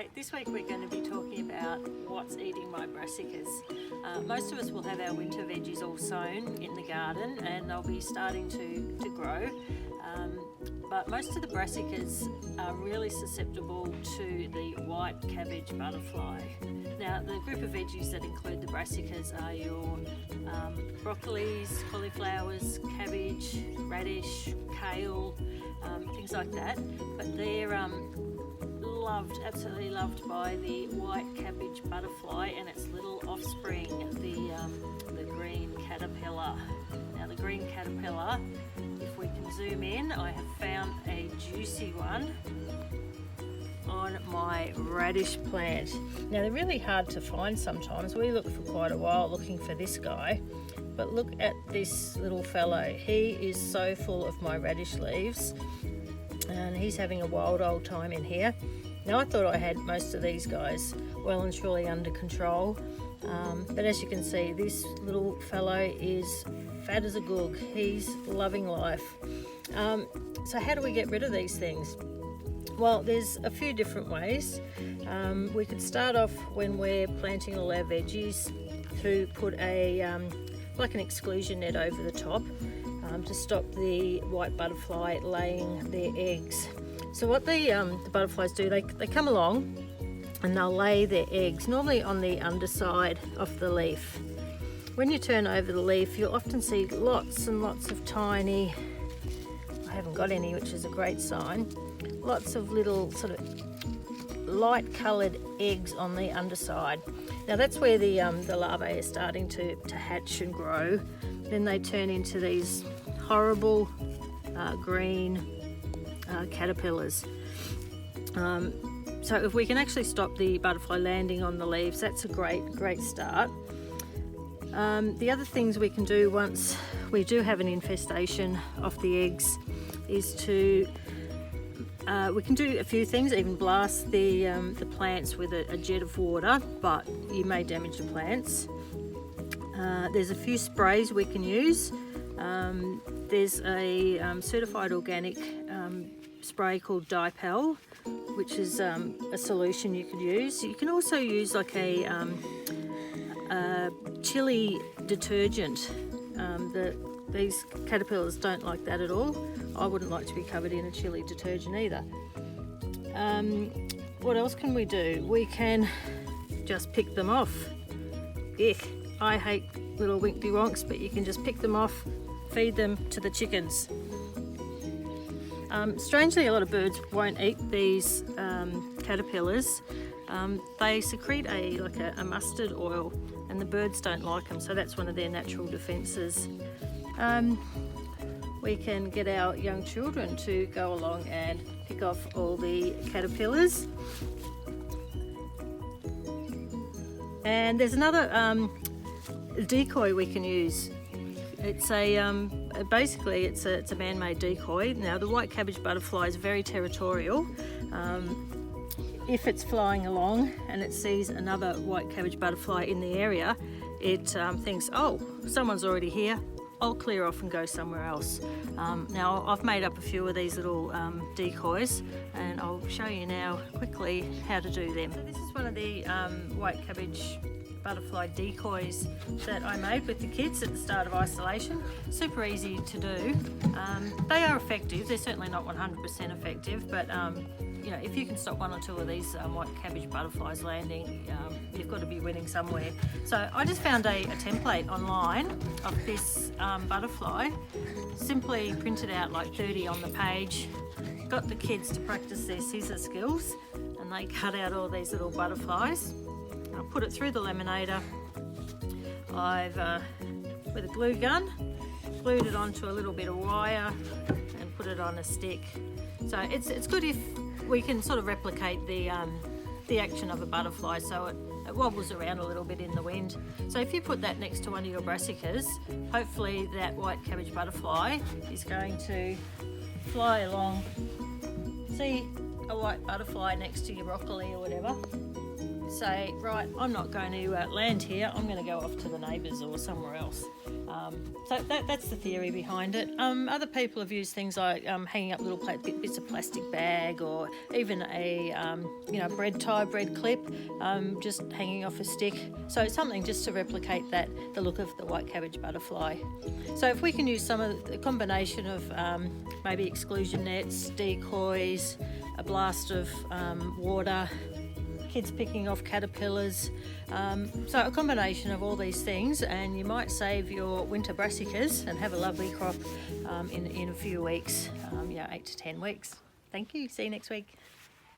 Hi, this week we're going to be talking about what's eating my brassicas. Most of us will have our winter veggies all sown in the garden and they'll be starting to grow. But most of the brassicas are really susceptible to the white cabbage butterfly. Now, the group of veggies that include the brassicas are your broccolis, cauliflowers, cabbage, radish, kale, things like that. But they're absolutely loved by the white cabbage butterfly and its little offspring, the green caterpillar. Now, the green caterpillar, if we can zoom in, I have found a juicy one on my radish plant. Now, they're really hard to find sometimes. We look for quite a while looking for this guy, but look at this little fellow. He is so full of my radish leaves and he's having a wild old time in here. Now, I thought I had most of these guys well and truly under control, but as you can see, this little fellow is fat as a goog. He's loving life. So how do we get rid of these things? Well, there's a few different ways. We could start off when we're planting all our veggies to put like an exclusion net over the top to stop the white butterfly laying their eggs. So what the butterflies do, they come along and they'll lay their eggs, normally on the underside of the leaf. When you turn over the leaf, you'll often see lots and lots of tiny, I haven't got any, which is a great sign, lots of little sort of light coloured eggs on the underside. Now that's where the larvae are starting to hatch and grow. Then they turn into these horrible green caterpillars. So if we can actually stop the butterfly landing on the leaves, that's a great start. The other things we can do once we do have an infestation of the eggs is to we can do a few things, even blast the plants with a jet of water, but you may damage the plants. There's a few sprays we can use. There's a certified organic spray called Dipel, which is a solution you could use. You can also use like a chili detergent. These caterpillars don't like that at all. I wouldn't like to be covered in a chili detergent either. What else can we do? We can just pick them off. Ick, I hate little winkly wonks, but you can just pick them off, feed them to the chickens. Strangely, a lot of birds won't eat these caterpillars. They secrete a mustard oil, and the birds don't like them, so that's one of their natural defences. We can get our young children to go along and pick off all the caterpillars. And there's another decoy we can use. It's basically it's a man-made decoy. Now, the white cabbage butterfly is very territorial. If it's flying along and it sees another white cabbage butterfly in the area, it thinks, oh, someone's already here, I'll clear off and go somewhere else. Now, I've made up a few of these little decoys, and I'll show you now quickly how to do them. So this is one of the white cabbage butterfly decoys that I made with the kids at the start of isolation. Super easy to do. They are effective. They're certainly not 100% effective, but you know, if you can stop one or two of these white cabbage butterflies landing, you've got to be winning somewhere. So I just found a template online of this butterfly, simply printed out like 30 on the page, got the kids to practice their scissor skills, and they cut out all these little butterflies. I'll put it through the laminator. I've, with a glue gun, glued it onto a little bit of wire and put it on a stick. So it's good if we can sort of replicate the action of a butterfly, so it wobbles around a little bit in the wind. So if you put that next to one of your brassicas, hopefully that white cabbage butterfly is going to fly along. See a white butterfly next to your broccoli or whatever? say, right, I'm not going to land here, I'm going to go off to the neighbours or somewhere else. So that's the theory behind it. Other people have used things like hanging up little bits of plastic bag, or even a bread tie, bread clip, just hanging off a stick. So something just to replicate the look of the white cabbage butterfly. So if we can use some of the combination of maybe exclusion nets, decoys, a blast of water, kids picking off caterpillars, so a combination of all these things, and you might save your winter brassicas and have a lovely crop in a few weeks, 8 to 10 weeks. Thank you, see you next week.